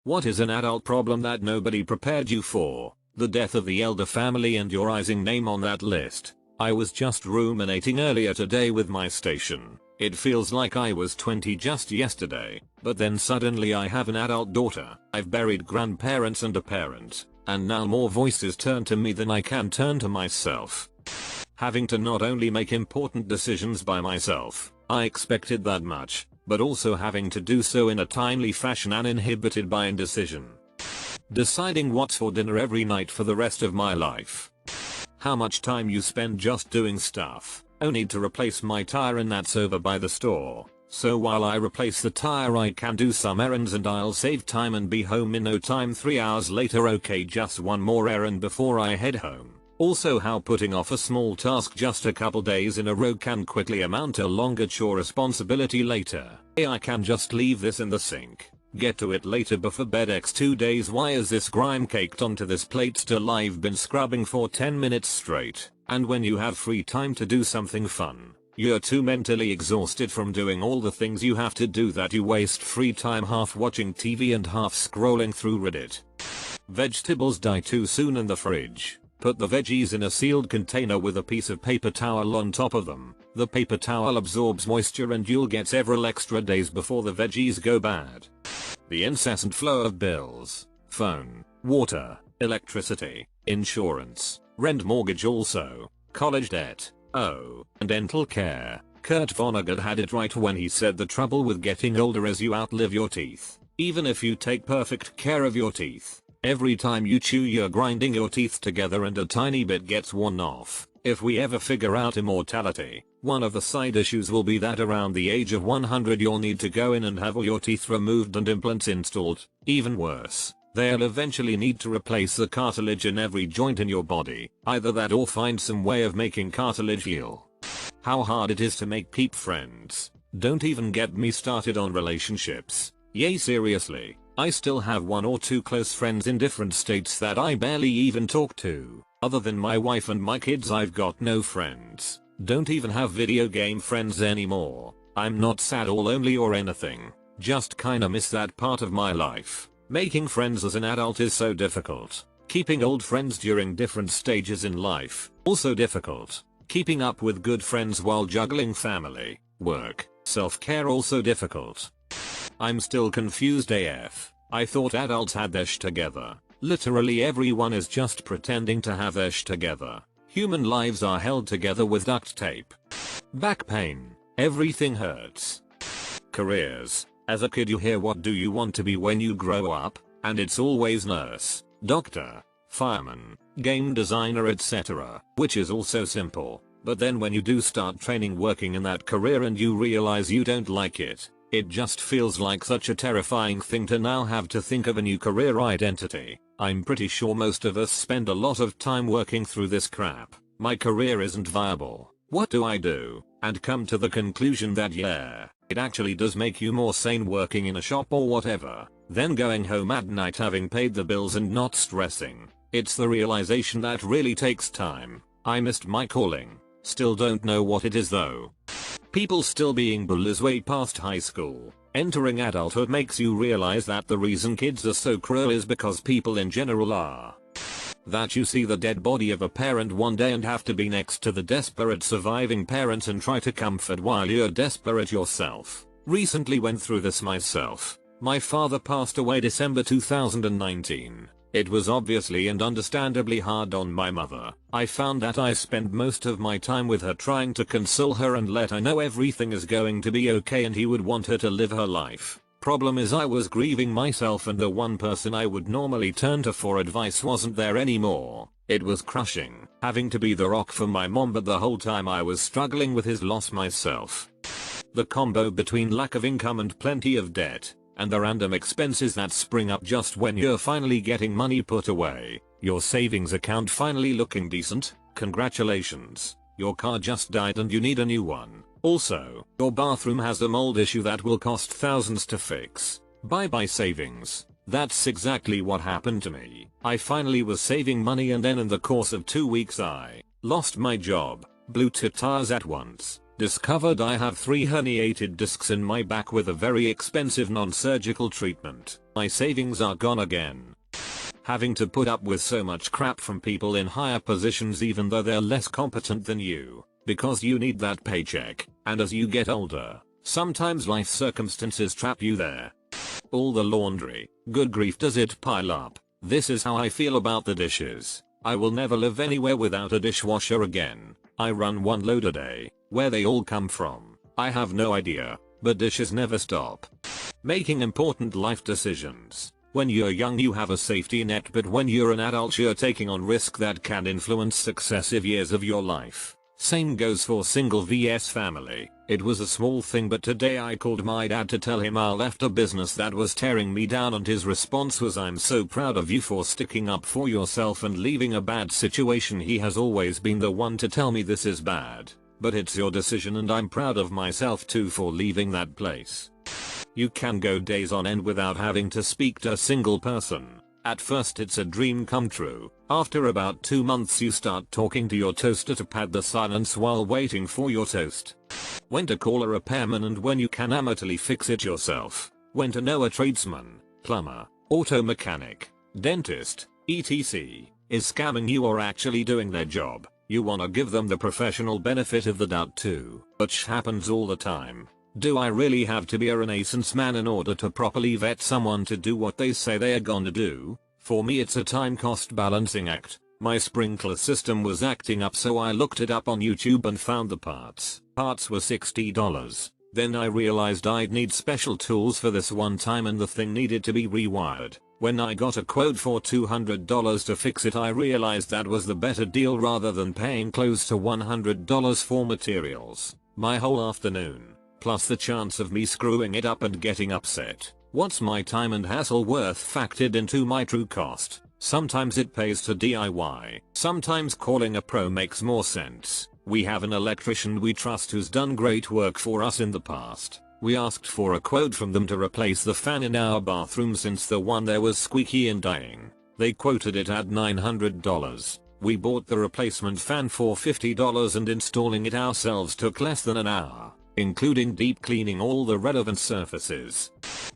What is an adult problem that nobody prepared you for? The death of the elder family and your rising name on that list. I was just ruminating earlier today with my station. It feels like I was 20 just yesterday, but then suddenly I have an adult daughter. I've buried grandparents and a parent, and now more voices turn to me than I can turn to myself. Having to not only make important decisions by myself, I expected that much, but also having to do so in a timely fashion uninhibited by indecision. Deciding what's for dinner every night for the rest of my life. How much time you spend just doing stuff. Oh, need to replace my tire and that's over by the store. So while I replace the tire I can do some errands and I'll save time and be home in no time. 3 hours later, okay, just one more errand before I head home. Also, how putting off a small task just a couple days in a row can quickly amount to longer chore responsibility later. I can just leave this in the sink. Get to it later before bed. X 2 days. Why is this grime caked onto this plate still? I've been scrubbing for 10 minutes straight. And when you have free time to do something fun, you're too mentally exhausted from doing all the things you have to do that you waste free time half watching TV and half scrolling through Reddit. Vegetables die too soon in the fridge. Put the veggies in a sealed container with a piece of paper towel on top of them. The paper towel absorbs moisture and you'll get several extra days before the veggies go bad. The incessant flow of bills, phone, water, electricity, insurance, rent, mortgage, also, college debt, and dental care. Kurt Vonnegut had it right when he said the trouble with getting older is you outlive your teeth. Even if you take perfect care of your teeth, every time you chew you're grinding your teeth together and a tiny bit gets worn off. If we ever figure out immortality, one of the side issues will be that around the age of 100 you'll need to go in and have all your teeth removed and implants installed. Even worse, they'll eventually need to replace the cartilage in every joint in your body. Either that or find some way of making cartilage heal. How hard it is to make peep friends. Don't even get me started on relationships. Yay, seriously. I still have 1 or 2 close friends in different states that I barely even talk to. Other than my wife and my kids, I've got no friends. Don't even have video game friends anymore. I'm not sad or lonely or anything. Just kinda miss that part of my life. Making friends as an adult is so difficult. Keeping old friends during different stages in life, also difficult. Keeping up with good friends while juggling family, work, self-care, also difficult. I'm still confused AF. I thought adults had their sh together. Literally everyone is just pretending to have their sh together. Human lives are held together with duct tape. Back pain. Everything hurts. Careers. As a kid you hear what do you want to be when you grow up, and it's always nurse, doctor, fireman, game designer, etc. Which is also simple. But then when you do start training working in that career and you realize you don't like it, it just feels like such a terrifying thing to now have to think of a new career identity. I'm pretty sure most of us spend a lot of time working through this crap. My career isn't viable. What do I do? And come to the conclusion that yeah, it actually does make you more sane working in a shop or whatever, than going home at night having paid the bills and not stressing. It's the realization that really takes time. I missed my calling. Still don't know what it is though. People still being bullies way past high school. Entering adulthood makes you realize that the reason kids are so cruel is because people in general are. That you see the dead body of a parent one day and have to be next to the desperate surviving parent and try to comfort while you're desperate yourself. Recently went through this myself. My father passed away December 2019. It was obviously and understandably hard on my mother. I found that I spent most of my time with her trying to console her and let her know everything is going to be okay and he would want her to live her life. Problem is I was grieving myself and the one person I would normally turn to for advice wasn't there anymore. It was crushing, having to be the rock for my mom, but the whole time I was struggling with his loss myself. The combo between lack of income and plenty of debt, and the random expenses that spring up just when you're finally getting money put away, your savings account finally looking decent, congratulations, your car just died and you need a new one. Also, your bathroom has a mold issue that will cost thousands to fix. Bye bye savings. That's exactly what happened to me. I finally was saving money and then in the course of 2 weeks I lost my job, blew 2 tires at once, discovered I have 3 herniated discs in my back with a very expensive non-surgical treatment, My savings are gone again. Having to put up with so much crap from people in higher positions even though they're less competent than you, because you need that paycheck, and as you get older, sometimes life circumstances trap you there. All the laundry, good grief does it pile up. This is how I feel about the dishes. I will never live anywhere without a dishwasher again. I run one load a day. Where they all come from, I have no idea, but dishes never stop. Making important life decisions. When you're young you have a safety net, but when you're an adult you're taking on risk that can influence successive years of your life. Same goes for single vs family. It was a small thing, but today I called my dad to tell him I left a business that was tearing me down, and his response was, "I'm so proud of you for sticking up for yourself and leaving a bad situation." He has always been the one to tell me this is bad, but it's your decision, and I'm proud of myself too for leaving that place. You can go days on end without having to speak to a single person. At first it's a dream come true. After about 2 months you start talking to your toaster to pad the silence while waiting for your toast. When to call a repairman and when you can amateurly fix it yourself. When to know a tradesman, plumber, auto mechanic, dentist, etc. is scamming you or actually doing their job. You wanna give them the professional benefit of the doubt too, which happens all the time. Do I really have to be a Renaissance man in order to properly vet someone to do what they say they are gonna do? For me it's a time cost balancing act. My sprinkler system was acting up, so I looked it up on YouTube and found the parts. Parts were $60. Then I realized I'd need special tools for this one time and the thing needed to be rewired. When I got a quote for $200 to fix it, I realized that was the better deal rather than paying close to $100 for materials. My whole afternoon, plus the chance of me screwing it up and getting upset. What's my time and hassle worth factored into my true cost? Sometimes it pays to DIY. Sometimes calling a pro makes more sense. We have an electrician we trust who's done great work for us in the past. We asked for a quote from them to replace the fan in our bathroom since the one there was squeaky and dying. They quoted it at $900. We bought the replacement fan for $50 and installing it ourselves took less than an hour, including deep cleaning all the relevant surfaces.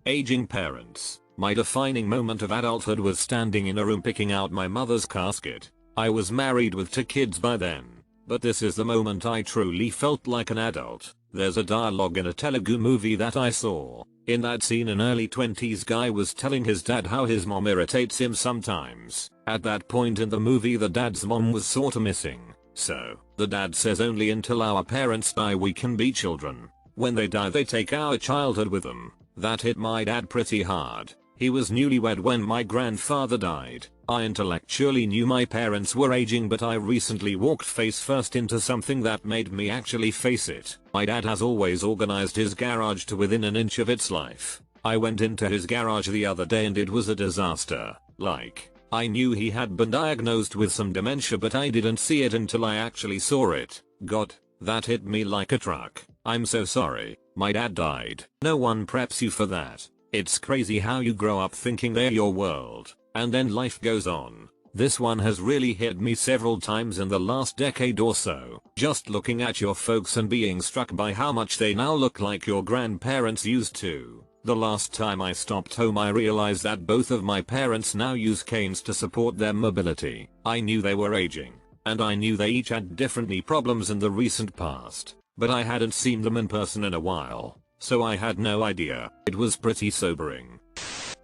Aging parents. My defining moment of adulthood was standing in a room picking out my mother's casket. I was married with 2 kids by then, but this is the moment I truly felt like an adult. There's a dialogue in a Telugu movie that I saw. In that scene, an early 20s guy was telling his dad how his mom irritates him sometimes. At that point in the movie the dad's mom was sorta missing. So, the dad says, "Only until our parents die we can be children. When they die they take our childhood with them." That hit my dad pretty hard. He was newlywed when my grandfather died. I intellectually knew my parents were aging, but I recently walked face first into something that made me actually face it. My dad has always organized his garage to within an inch of its life. I went into his garage the other day and it was a disaster. Like, I knew he had been diagnosed with some dementia, but I didn't see it until I actually saw it. God, that hit me like a truck. I'm so sorry. My dad died. No one preps you for that. It's crazy how you grow up thinking they're your world, and then life goes on. This one has really hit me several times in the last decade or so. Just looking at your folks and being struck by how much they now look like your grandparents used to. The last time I stopped home I realized that both of my parents now use canes to support their mobility. I knew they were aging, and I knew they each had different knee problems in the recent past, but I hadn't seen them in person in a while, so I had no idea. It was pretty sobering.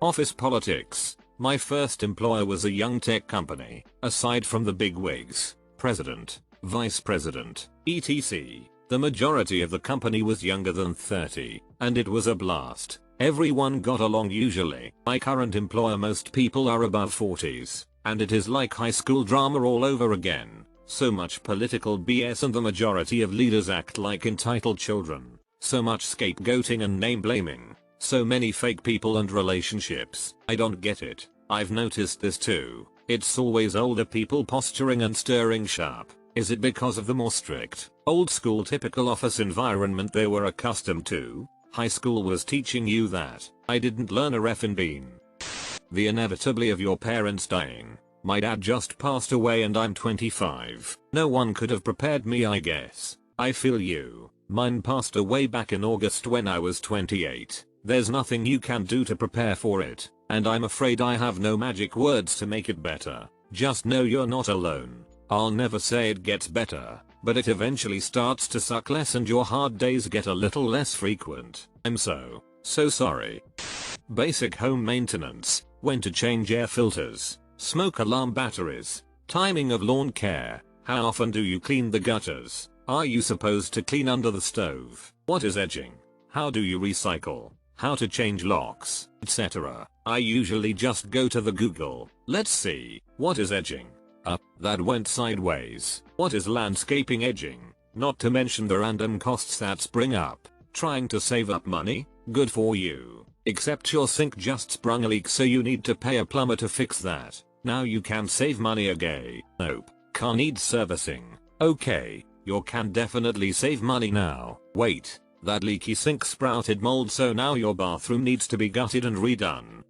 Office politics. My first employer was a young tech company. Aside from the big wigs, president, vice president, etc., the majority of the company was younger than 30, and it was a blast. Everyone got along usually. My current employer, most people are above 40s, and it is like high school drama all over again. So much political BS and the majority of leaders act like entitled children. So much scapegoating and name blaming. So many fake people and relationships. I don't get it. I've noticed this too. It's always older people posturing and stirring sharp. Is it because of the more strict, old school typical office environment they were accustomed to? High school was teaching you that. I didn't learn a reffin' bean. The inevitability of your parents dying. My dad just passed away and I'm 25. No one could have prepared me, I guess. I feel you. Mine passed away back in August when I was 28. There's nothing you can do to prepare for it. and I'm afraid I have no magic words to make it better. Just know you're not alone. I'll never say it gets better, but it eventually starts to suck less and your hard days get a little less frequent. I'm so sorry. Basic home maintenance, when to change air filters, smoke alarm batteries, timing of lawn care, how often do you clean the gutters, are you supposed to clean under the stove, what is edging, how do you recycle, how to change locks, etc. I usually just go to the Google, let's see, what is edging? That went sideways. What is landscaping edging? Not to mention the random costs that spring up. Trying to save up money? Good for you. Except your sink just sprung a leak so you need to pay a plumber to fix that. Now you can save money again. Nope. Car needs servicing. Okay. Your can definitely save money now. Wait. That leaky sink sprouted mold so now your bathroom needs to be gutted and redone.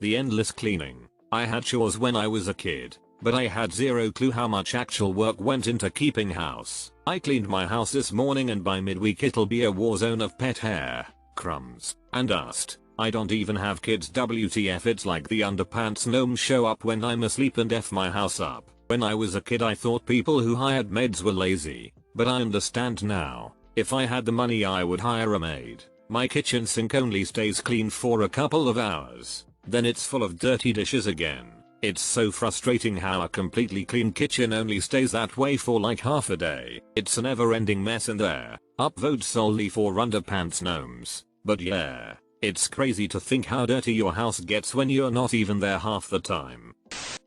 The endless cleaning. I had chores when I was a kid, but I had zero clue how much actual work went into keeping house. I cleaned my house this morning and by midweek it'll be a war zone of pet hair, crumbs, and dust. I don't even have kids. WTF, it's like the underpants gnomes show up when I'm asleep and F my house up. When I was a kid I thought people who hired maids were lazy, but I understand now. If I had the money I would hire a maid. My kitchen sink only stays clean for a couple of hours, then it's full of dirty dishes again. It's so frustrating how a completely clean kitchen only stays that way for like half a day. It's a never-ending mess in there. Upvote solely for underpants gnomes. But yeah, it's crazy to think how dirty your house gets when you're not even there half the time.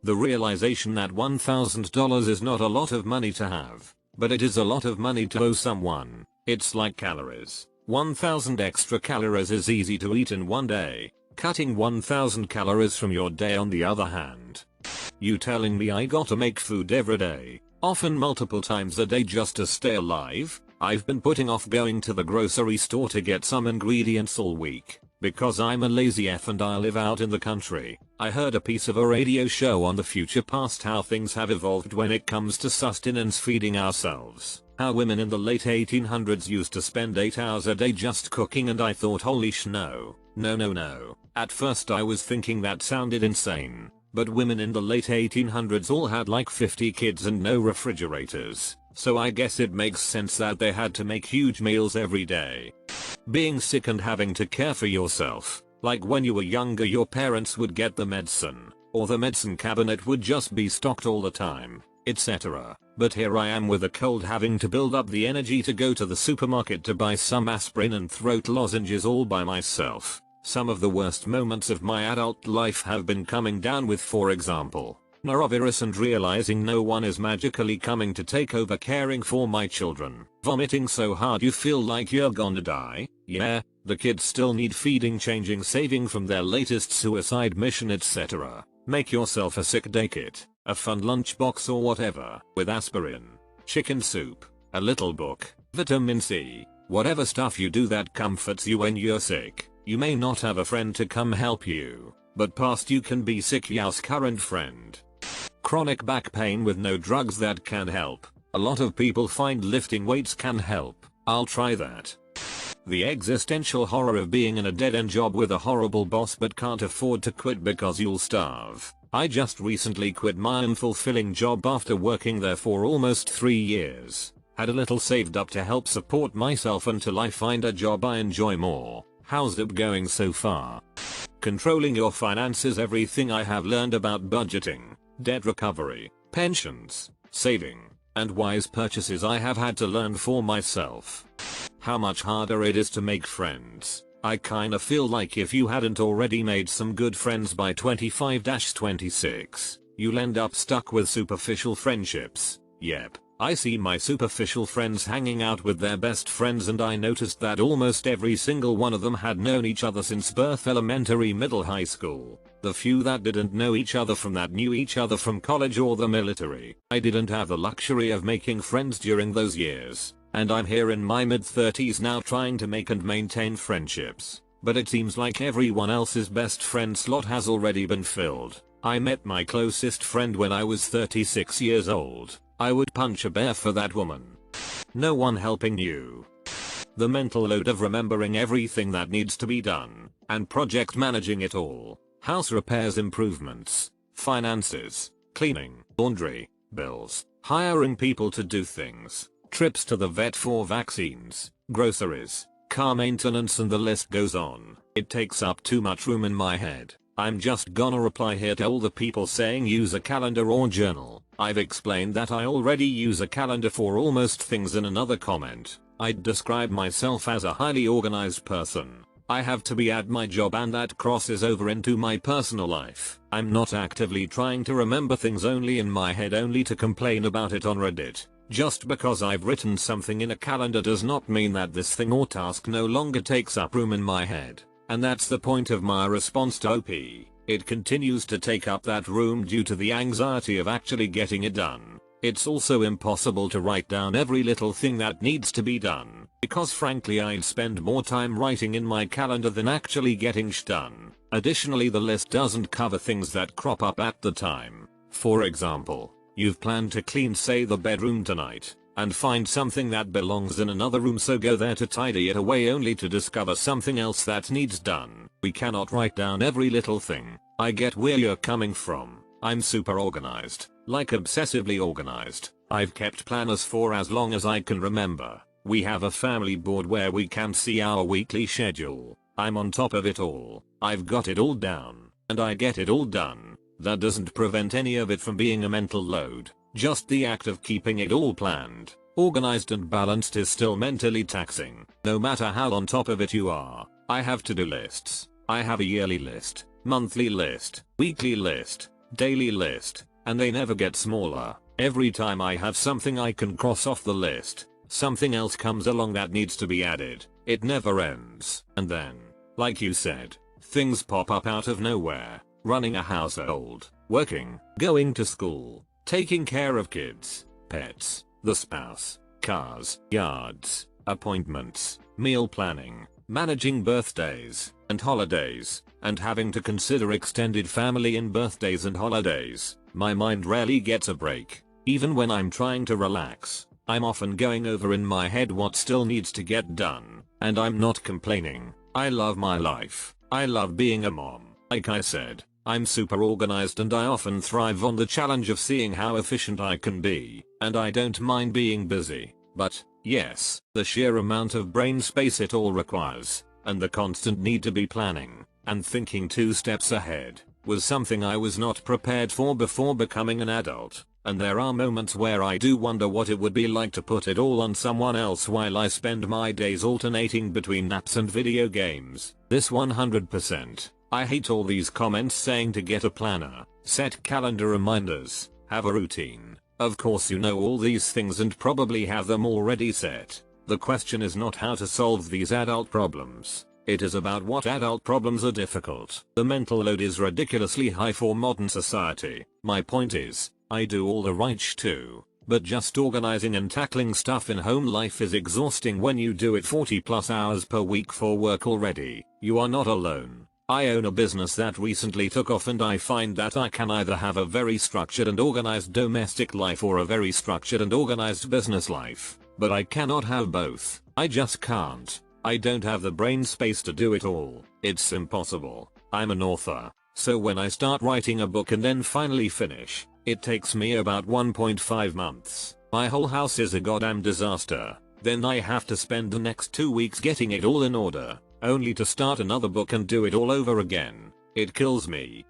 The realization that $1,000 is not a lot of money to have, but it is a lot of money to owe someone. It's like calories. 1,000 extra calories is easy to eat in one day. Cutting 1,000 calories from your day on the other hand. You telling me I gotta make food every day, often multiple times a day just to stay alive? I've been putting off going to the grocery store to get some ingredients all week, because I'm a lazy F and I live out in the country. I heard a piece of a radio show on the future past how things have evolved when it comes to sustenance, feeding ourselves. How women in the late 1800s used to spend 8 hours a day just cooking, and I thought holy no. No. At first I was thinking that sounded insane, but women in the late 1800s all had like 50 kids and no refrigerators, so I guess it makes sense that they had to make huge meals every day. Being sick and having to care for yourself, like when you were younger your parents would get the medicine, or the medicine cabinet would just be stocked all the time, etc. But here I am with a cold having to build up the energy to go to the supermarket to buy some aspirin and throat lozenges all by myself. Some of the worst moments of my adult life have been coming down with, for example, norovirus and realizing no one is magically coming to take over caring for my children. Vomiting so hard you feel like you're gonna die. Yeah, the kids still need feeding, changing, saving from their latest suicide mission, etc. Make yourself a sick day kit, a fun lunchbox or whatever, with aspirin, chicken soup, a little book, vitamin C, whatever stuff you do that comforts you when you're sick. You may not have a friend to come help you, but past you can be sick ya's current friend. Chronic back pain with no drugs that can help. A lot of people find lifting weights can help. I'll try that. The existential horror of being in a dead-end job with a horrible boss but can't afford to quit because you'll starve. I just recently quit my unfulfilling job after working there for almost 3 years. Had a little saved up to help support myself until I find a job I enjoy more. How's it going so far? Controlling your finances. Everything I have learned about budgeting, debt recovery, pensions, saving, and wise purchases I have had to learn for myself. How much harder it is to make friends. I kinda feel like if you hadn't already made some good friends by 25-26, you'll end up stuck with superficial friendships. Yep. I see my superficial friends hanging out with their best friends, and I noticed that almost every single one of them had known each other since birth, elementary, middle, high school. The few that didn't know each other from that knew each other from college or the military. I didn't have the luxury of making friends during those years, and I'm here in my mid-30s now trying to make and maintain friendships. But it seems like everyone else's best friend slot has already been filled. I met my closest friend when I was 36 years old. I would punch a bear for that woman. No one helping you. The mental load of remembering everything that needs to be done, and project managing it all. house repairs, improvements, finances, cleaning, laundry, bills, hiring people to do things, trips to the vet for vaccines, groceries, car maintenance, and the list goes on. It takes up too much room in my head. I'm just gonna reply here to all the people saying use a calendar or journal. I've explained that I already use a calendar for almost things in another comment. I'd describe myself as a highly organized person. I have to be at my job, and that crosses over into my personal life. I'm not actively trying to remember things only in my head only to complain about it on Reddit. Just because I've written something in a calendar does not mean that this thing or task no longer takes up room in my head. And that's the point of my response to OP. It continues to take up that room due to the anxiety of actually getting it done. It's also impossible to write down every little thing that needs to be done, because frankly I'd spend more time writing in my calendar than actually getting done. Additionally, the list doesn't cover things that crop up at the time. For example, you've planned to clean, say, the bedroom tonight, and find something that belongs in another room, so go there to tidy it away only to discover something else that needs done. We cannot write down every little thing. I get where you're coming from. I'm super organized, like obsessively organized. I've kept planners for as long as I can remember. We have a family board where we can see our weekly schedule. I'm on top of it all. I've got it all down, and I get it all done. That doesn't prevent any of it from being a mental load. Just the act of keeping it all planned, organized, and balanced is still mentally taxing, no matter how on top of it you are. I have to-do lists. I have a yearly list, monthly list, weekly list, daily list, and they never get smaller. Every time I have something I can cross off the list, something else comes along that needs to be added. It never ends. And then, like you said, things pop up out of nowhere. Running a household, working, going to school, taking care of kids, pets, the spouse, cars, yards, appointments, meal planning, managing birthdays and holidays, and having to consider extended family in birthdays and holidays. My mind rarely gets a break. Even when I'm trying to relax, I'm often going over in my head what still needs to get done, and I'm not complaining. I love my life. I love being a mom. Like I said, I'm super organized, and I often thrive on the challenge of seeing how efficient I can be, and I don't mind being busy. But, yes, the sheer amount of brain space it all requires, and the constant need to be planning and thinking 2 steps ahead, was something I was not prepared for before becoming an adult. And there are moments where I do wonder what it would be like to put it all on someone else while I spend my days alternating between naps and video games. This 100%. I hate all these comments saying to get a planner, set calendar reminders, have a routine. Of course you know all these things and probably have them already set. The question is not how to solve these adult problems. It is about what adult problems are difficult. The mental load is ridiculously high for modern society. My point is, I do all the right too, but just organizing and tackling stuff in home life is exhausting when you do it 40+ hours per week for work already. You are not alone. I own a business that recently took off, and I find that I can either have a very structured and organized domestic life or a very structured and organized business life. But I cannot have both. I just can't. I don't have the brain space to do it all. It's impossible. I'm an author, so when I start writing a book and then finally finish, it takes me about 1.5 months. My whole house is a goddamn disaster. Then I have to spend the next 2 weeks getting it all in order, only to start another book and do it all over again. It kills me.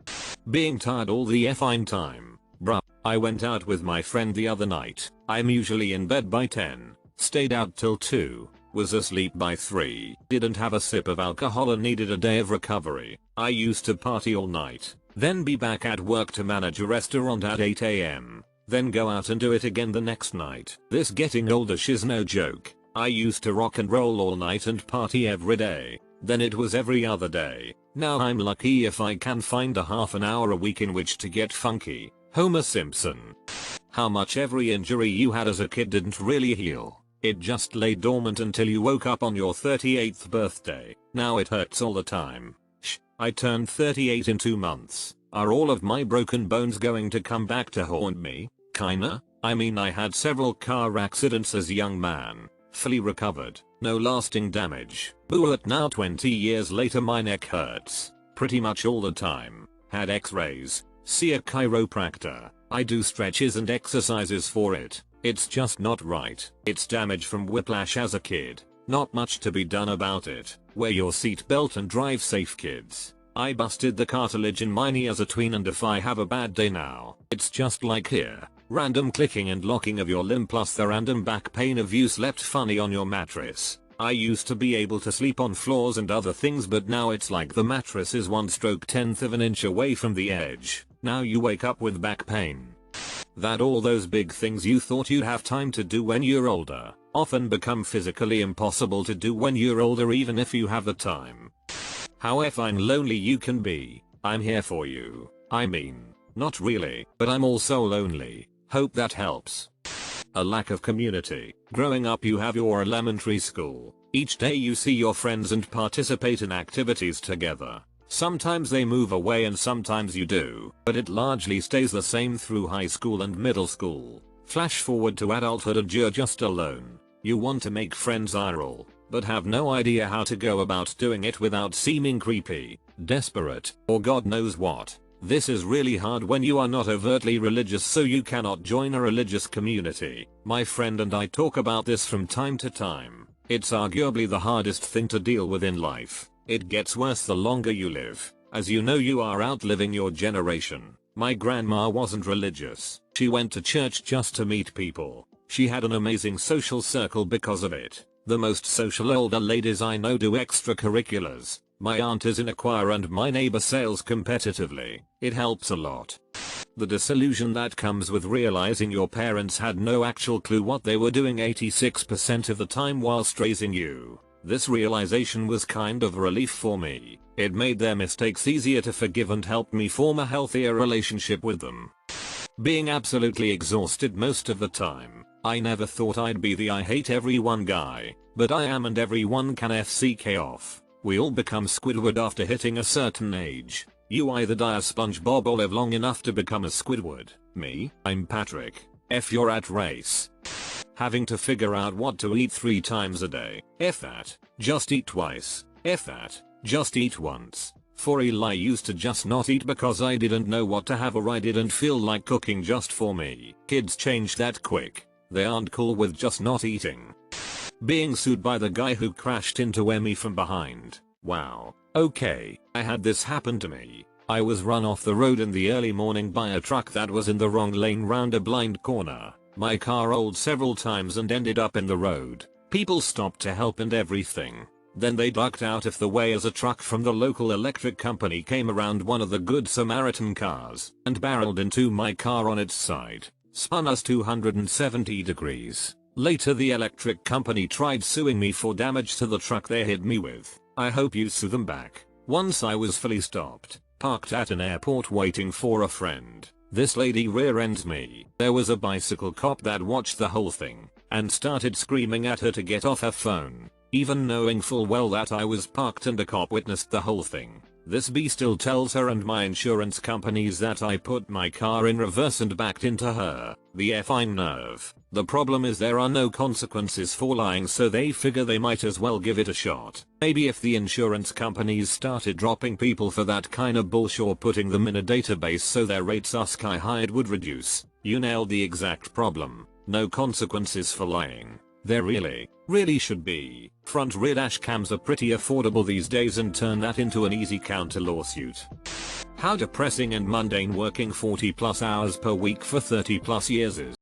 Being tired all the effing time. Bruh. I went out with my friend the other night. I'm usually in bed by 10. Stayed out till 2. Was asleep by 3. Didn't have a sip of alcohol and needed a day of recovery. I used to party all night, then be back at work to manage a restaurant at 8 AM. Then go out and do it again the next night. This getting older shit's no joke. I used to rock and roll all night and party every day. Then it was every other day. Now I'm lucky if I can find a half an hour a week in which to get funky. Homer Simpson. How much every injury you had as a kid didn't really heal. It just lay dormant until you woke up on your 38th birthday. Now it hurts all the time. I turned 38 in 2 months. Are all of my broken bones going to come back to haunt me? Kinda. I mean, I had several car accidents as a young man. Fully recovered. No lasting damage. But now 20 years later my neck hurts. pretty much all the time. Had x-rays, see a chiropractor. I do stretches and exercises for it. It's just not right. It's damage from whiplash as a kid. Not much to be done about it. Wear your seatbelt and drive safe, kids. I busted the cartilage in my knee as a tween, and if I have a bad day now, it's just like here. Random clicking and locking of your limb plus the random back pain of you slept funny on your mattress. I used to be able to sleep on floors and other things, but now it's like the mattress is 1/10 of an inch away from the edge. Now you wake up with back pain. That all those big things you thought you'd have time to do when you're older often become physically impossible to do when you're older, even if you have the time. How effing lonely you can be. I'm here for you. I mean, not really, but I'm also lonely. Hope that helps. A lack of community. Growing up, you have your elementary school. Each day you see your friends and participate in activities together. Sometimes they move away and sometimes you do, but it largely stays the same through high school and middle school. Flash forward to adulthood and you're just alone. You want to make friends IRL, but have no idea how to go about doing it without seeming creepy, desperate, or God knows what. This is really hard when you are not overtly religious, so you cannot join a religious community. My friend and I talk about this from time to time. It's arguably the hardest thing to deal with in life. It gets worse the longer you live. As you know, you are outliving your generation. My grandma wasn't religious. She went to church just to meet people. She had an amazing social circle because of it. The most social older ladies I know do extracurriculars. My aunt is in a choir and my neighbor sails competitively. It helps a lot. The disillusion that comes with realizing your parents had no actual clue what they were doing 86% of the time whilst raising you. This realization was kind of a relief for me. It made their mistakes easier to forgive and helped me form a healthier relationship with them. Being absolutely exhausted most of the time. I never thought I'd be the I hate everyone guy, but I am, and everyone can FCK off. We all become Squidward after hitting a certain age. You either die a SpongeBob or live long enough to become a Squidward. Me? I'm Patrick. F you're at race. Having to figure out what to eat 3 times a day. F that. Just eat twice. F that. Just eat once. For Eli used to just not eat because I didn't know what to have or I didn't feel like cooking just for me. Kids change that quick. They aren't cool with just not eating. Being sued by the guy who crashed into Emmy from behind. Wow. Okay, I had this happen to me. I was run off the road in the early morning by a truck that was in the wrong lane round a blind corner. My car rolled several times and ended up in the road. People stopped to help and everything. Then they ducked out of the way as a truck from the local electric company came around one of the Good Samaritan cars and barreled into my car on its side. Spun us 270 degrees. Later the electric company tried suing me for damage to the truck they hit me with. I hope you sue them back. Once I was fully stopped, parked at an airport waiting for a friend. This lady rear-ends me. There was a bicycle cop that watched the whole thing and started screaming at her to get off her phone, even knowing full well that I was parked and a cop witnessed the whole thing. This bee still tells her and my insurance companies that I put my car in reverse and backed into her. The effing nerve. The problem is there are no consequences for lying, so they figure they might as well give it a shot. Maybe if the insurance companies started dropping people for that kind of bullshit or putting them in a database so their rates are sky high, it would reduce. You nailed the exact problem. No consequences for lying. There really should be. Front rear dash cams are pretty affordable these days, and turn that into an easy counter lawsuit. How depressing and mundane working 40+ hours per week for 30+ years is.